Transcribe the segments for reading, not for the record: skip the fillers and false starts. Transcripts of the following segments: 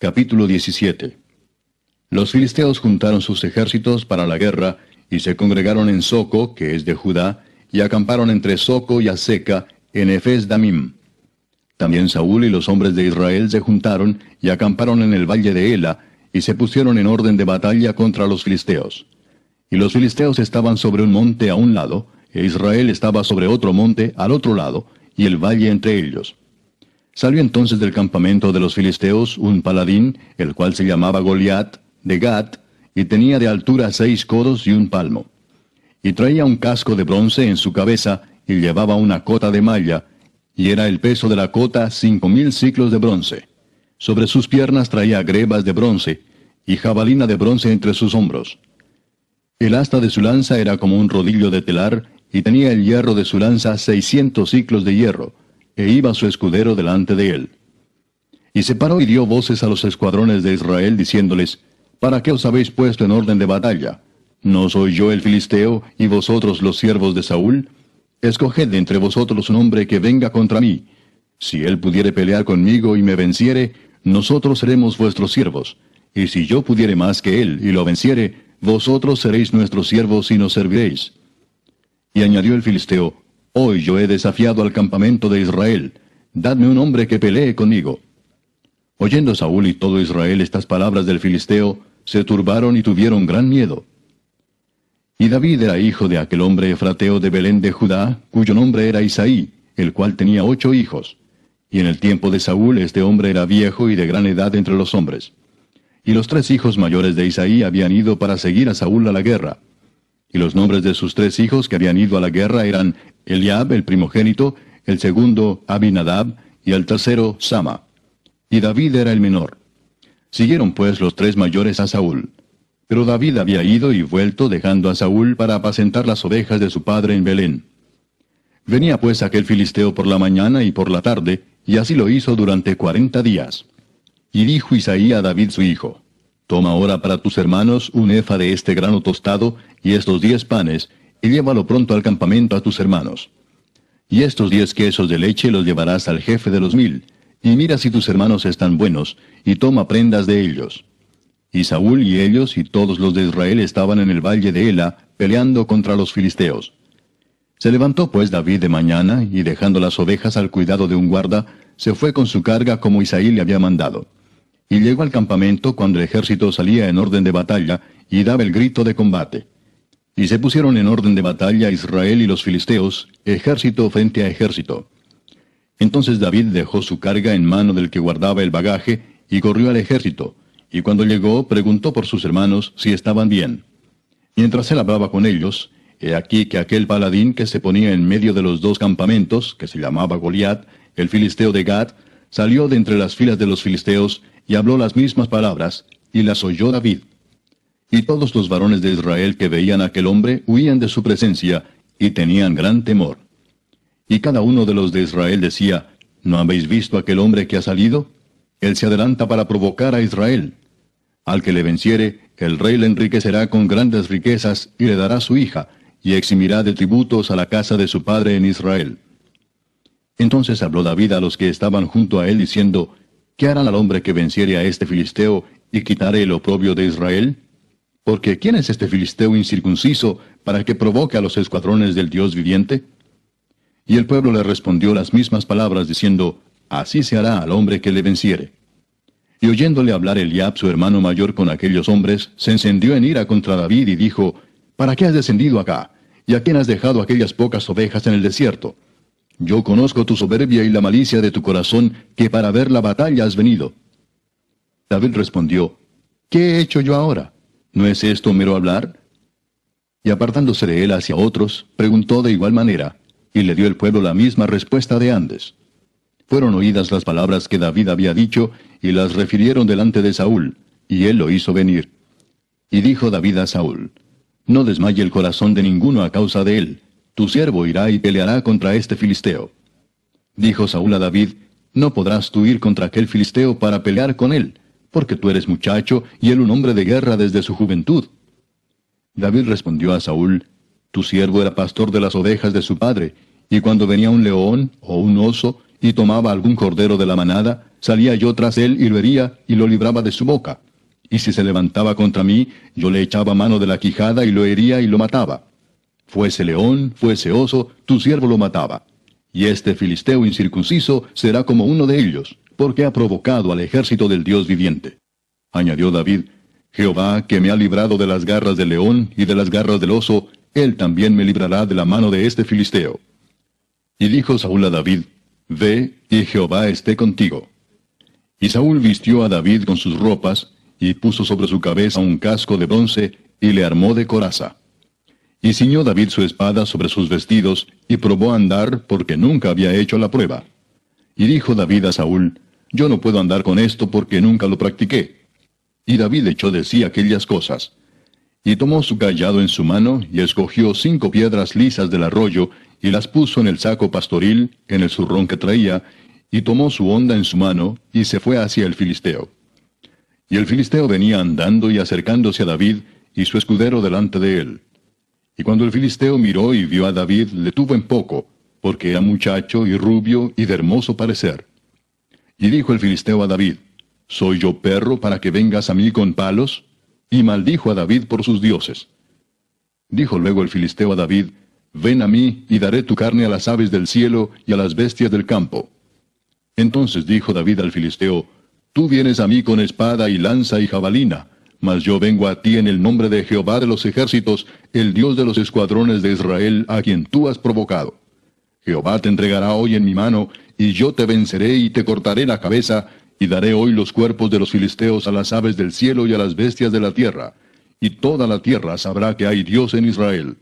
Capítulo 17. Los filisteos juntaron sus ejércitos para la guerra, y se congregaron en Soco, que es de Judá, y acamparon entre Soco y Azeca, en Efes Damim. También Saúl y los hombres de Israel se juntaron, y acamparon en el valle de Ela, y se pusieron en orden de batalla contra los filisteos. Y los filisteos estaban sobre un monte a un lado, e Israel estaba sobre otro monte al otro lado, y el valle entre ellos. Salió entonces del campamento de los filisteos un paladín, el cual se llamaba Goliat, de Gat, y tenía de altura 6 codos y 1 palmo. Y traía un casco de bronce en su cabeza, y llevaba una cota de malla, y era el peso de la cota 5,000 siclos de bronce. Sobre sus piernas traía grebas de bronce, y jabalina de bronce entre sus hombros. El asta de su lanza era como un rodillo de telar, y tenía el hierro de su lanza 600 siclos de hierro, e iba su escudero delante de él. Y se paró y dio voces a los escuadrones de Israel, diciéndoles, ¿para qué os habéis puesto en orden de batalla? ¿No soy yo el filisteo, y vosotros los siervos de Saúl? Escoged de entre vosotros un hombre que venga contra mí. Si él pudiere pelear conmigo y me venciere, nosotros seremos vuestros siervos. Y si yo pudiere más que él y lo venciere, vosotros seréis nuestros siervos y nos serviréis. Y añadió el filisteo, Hoy yo he desafiado al campamento de Israel. Dadme un hombre que pelee conmigo. Oyendo Saúl y todo Israel estas palabras del filisteo, se turbaron y tuvieron gran miedo. Y David era hijo de aquel hombre efrateo de Belén de Judá, cuyo nombre era Isaí, el cual tenía 8 hijos. Y en el tiempo de Saúl este hombre era viejo y de gran edad entre los hombres. Y los 3 hijos mayores de Isaí habían ido para seguir a Saúl a la guerra. Y los nombres de sus 3 hijos que habían ido a la guerra eran Eliab, el primogénito, el segundo Abinadab, y el tercero Sama. Y David era el menor. Siguieron pues los 3 mayores a Saúl. Pero David había ido y vuelto dejando a Saúl para apacentar las ovejas de su padre en Belén. Venía pues aquel filisteo por la mañana y por la tarde, y así lo hizo durante 40 días. Y dijo Isaí a David su hijo, Toma ahora para tus hermanos un efa de este grano tostado y estos 10 panes, y llévalo pronto al campamento a tus hermanos. Y estos 10 quesos de leche los llevarás al jefe de los 1000, y mira si tus hermanos están buenos, y toma prendas de ellos. Y Saúl y ellos y todos los de Israel estaban en el valle de Ela, peleando contra los filisteos. Se levantó pues David de mañana, y dejando las ovejas al cuidado de un guarda, se fue con su carga como Isaí le había mandado. Y llegó al campamento cuando el ejército salía en orden de batalla, y daba el grito de combate. Y se pusieron en orden de batalla Israel y los filisteos, ejército frente a ejército. Entonces David dejó su carga en mano del que guardaba el bagaje, y corrió al ejército, y cuando llegó preguntó por sus hermanos si estaban bien. Mientras él hablaba con ellos, he aquí que aquel paladín que se ponía en medio de los 2 campamentos, que se llamaba Goliat, el filisteo de Gat, salió de entre las filas de los filisteos, y habló las mismas palabras, y las oyó David. Y todos los varones de Israel que veían a aquel hombre huían de su presencia, y tenían gran temor. Y cada uno de los de Israel decía, ¿no habéis visto aquel hombre que ha salido? Él se adelanta para provocar a Israel. Al que le venciere, el rey le enriquecerá con grandes riquezas, y le dará su hija, y eximirá de tributos a la casa de su padre en Israel. Entonces habló David a los que estaban junto a él, diciendo, ¿qué harán al hombre que venciere a este filisteo, y quitare el oprobio de Israel? Porque ¿quién es este filisteo incircunciso, para que provoque a los escuadrones del Dios viviente? Y el pueblo le respondió las mismas palabras, diciendo, Así se hará al hombre que le venciere. Y oyéndole hablar Eliab, su hermano mayor, con aquellos hombres, se encendió en ira contra David, y dijo, ¿para qué has descendido acá? ¿Y a quién has dejado aquellas pocas ovejas en el desierto? Yo conozco tu soberbia y la malicia de tu corazón, que para ver la batalla has venido. David respondió, ¿qué he hecho yo ahora? ¿No es esto mero hablar? Y apartándose de él hacia otros, preguntó de igual manera, y le dio el pueblo la misma respuesta de antes. Fueron oídas las palabras que David había dicho, y las refirieron delante de Saúl, y él lo hizo venir. Y dijo David a Saúl, No desmaye el corazón de ninguno a causa de él. Tu siervo irá y peleará contra este filisteo. Dijo Saúl a David, No podrás tú ir contra aquel filisteo para pelear con él, porque tú eres muchacho, y él un hombre de guerra desde su juventud. David respondió a Saúl, Tu siervo era pastor de las ovejas de su padre, y cuando venía un león o un oso, y tomaba algún cordero de la manada, salía yo tras él y lo hería y lo libraba de su boca. Y si se levantaba contra mí, yo le echaba mano de la quijada y lo hería y lo mataba. Fuese león, fuese oso, tu siervo lo mataba. Y este filisteo incircunciso será como uno de ellos, porque ha provocado al ejército del Dios viviente. Añadió David, Jehová, que me ha librado de las garras del león y de las garras del oso, él también me librará de la mano de este filisteo. Y dijo Saúl a David, Ve, y Jehová esté contigo. Y Saúl vistió a David con sus ropas, y puso sobre su cabeza un casco de bronce, y le armó de coraza. Y ciñó David su espada sobre sus vestidos, y probó a andar, porque nunca había hecho la prueba. Y dijo David a Saúl, Yo no puedo andar con esto, porque nunca lo practiqué. Y David echó de sí aquellas cosas. Y tomó su cayado en su mano, y escogió 5 piedras lisas del arroyo, y las puso en el saco pastoril, en el zurrón que traía, y tomó su honda en su mano, y se fue hacia el filisteo. Y el filisteo venía andando y acercándose a David, y su escudero delante de él. Y cuando el filisteo miró y vio a David, le tuvo en poco, porque era muchacho y rubio y de hermoso parecer. Y dijo el filisteo a David, ¿Soy yo perro para que vengas a mí con palos? Y maldijo a David por sus dioses. Dijo luego el filisteo a David, Ven a mí, y daré tu carne a las aves del cielo y a las bestias del campo. Entonces dijo David al filisteo, Tú vienes a mí con espada y lanza y jabalina, mas yo vengo a ti en el nombre de Jehová de los ejércitos, el Dios de los escuadrones de Israel, a quien tú has provocado. Jehová te entregará hoy en mi mano, y yo te venceré y te cortaré la cabeza, y daré hoy los cuerpos de los filisteos a las aves del cielo y a las bestias de la tierra. Y toda la tierra sabrá que hay Dios en Israel.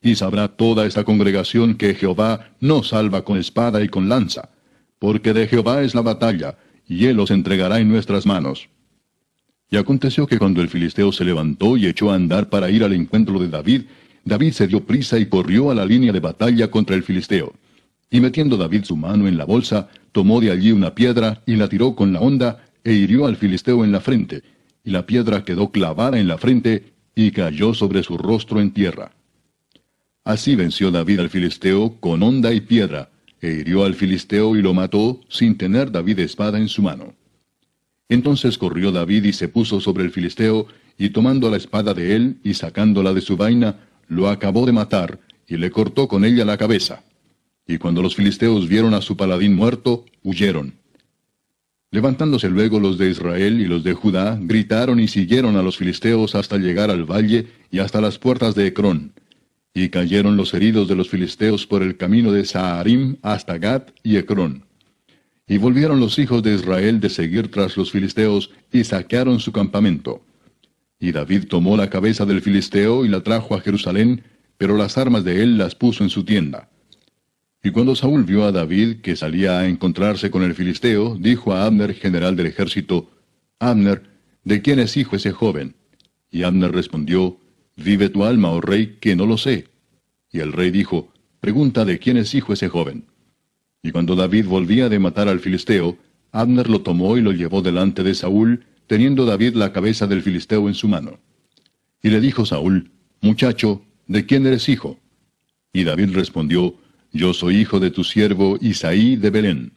Y sabrá toda esta congregación que Jehová no salva con espada y con lanza, porque de Jehová es la batalla, y él los entregará en nuestras manos. Y aconteció que cuando el filisteo se levantó y echó a andar para ir al encuentro de David, David se dio prisa y corrió a la línea de batalla contra el filisteo. Y metiendo David su mano en la bolsa, tomó de allí una piedra y la tiró con la honda, e hirió al filisteo en la frente, y la piedra quedó clavada en la frente, y cayó sobre su rostro en tierra. Así venció David al filisteo con honda y piedra, e hirió al filisteo y lo mató, sin tener David espada en su mano. Entonces corrió David y se puso sobre el filisteo, y tomando la espada de él, y sacándola de su vaina, lo acabó de matar, y le cortó con ella la cabeza. Y cuando los filisteos vieron a su paladín muerto, huyeron. Levantándose luego los de Israel y los de Judá, gritaron y siguieron a los filisteos hasta llegar al valle y hasta las puertas de Ecrón. Y cayeron los heridos de los filisteos por el camino de Saharim hasta Gat y Ecrón. Y volvieron los hijos de Israel de seguir tras los filisteos, y saquearon su campamento. Y David tomó la cabeza del filisteo y la trajo a Jerusalén, pero las armas de él las puso en su tienda. Y cuando Saúl vio a David que salía a encontrarse con el filisteo, dijo a Abner, general del ejército, Abner, ¿de quién es hijo ese joven? Y Abner respondió, Vive tu alma, oh rey, que no lo sé. Y el rey dijo, Pregunta de quién es hijo ese joven. Y cuando David volvía de matar al filisteo, Abner lo tomó y lo llevó delante de Saúl, teniendo David la cabeza del filisteo en su mano. Y le dijo Saúl, Muchacho, ¿de quién eres hijo? Y David respondió, Yo soy hijo de tu siervo Isaí de Belén.